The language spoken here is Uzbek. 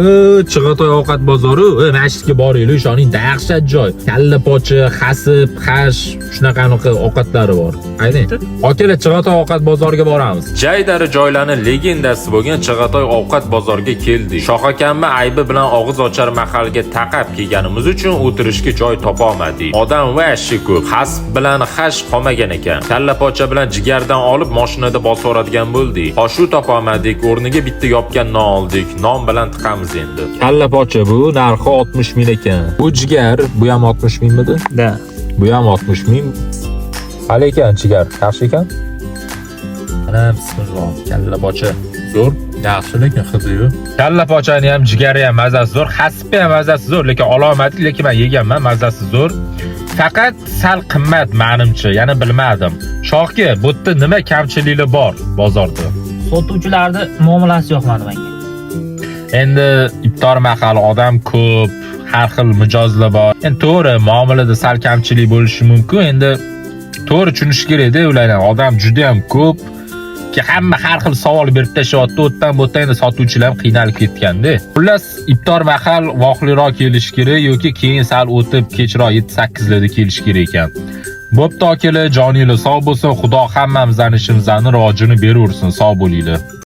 Chig'atoy ovqat bozori, masjidga boringlar, ishoning dahshat joy. Kalla pocha, xasib, xash, shunaqangi ovqatlari bor. Ayting. Akalar, Chig'atoy ovqat bozoriga boramiz. Jaydari joylarning legendasi bo'lgan Chig'atoy ovqat bozoriga keldik. Shoh akamni aybi bilan og'iz ochar mahalga taqab kelganimiz uchun o'tirishga joy topa olmadik. Odam vashi ko'p. Hasb bilan xash qolmagan ekan. Kalla pocha bilan jigardan olib mashinada bosib o'radigan bo'ldik. Hoshu topa olmadik, o'rniga bitta yopgan non oldik. Non bilan tiqamiz endi. Kalla pocha bu narxi 60 ming ekan. Bu jigar, bu ham 60 mingmidi? Da. Bu ham 60 ming. Hali ekan jigar, yaxshi ekan. Ana bismillah, kalla pocha. Zo'r, yaxshi lekin hidi-yu. Kalla pochani ham, jigari ham mazasi zo'r, hasbi ham mazasi zo'r, lekin alomati, lekin men yeganman, mazasi zo'r. Faqat sal qimmat menimcha, yana bilmadim. Shohga, bu yerda nima kamchiliklar bor bozorda? Sotuvchilarning muomalasi yoqmadi menga. Endi iftor mahali odam ko'p, har xil mijozlar bor. Endi to'g'ri, muomalada sal kamchilik bo'lishi mumkin. Endi to'g'ri tushunish kerak-da, ulardan odam juda ham ko'p. Ki hamma har xil savol berib tashyapti. O'tdan bu yerda sotuvchilar qiynalib ketganda. Xullas, iftor mahal vaqtliroq kelish kerak yoki keyin sal o'tib kechroq 7-8 larda kelish kerak ekan. Bo'pti akalar, joninglar sog' bo'lsin. Xudo hammamizning ishimizni rojini beraversin. Sog' bo'linglar.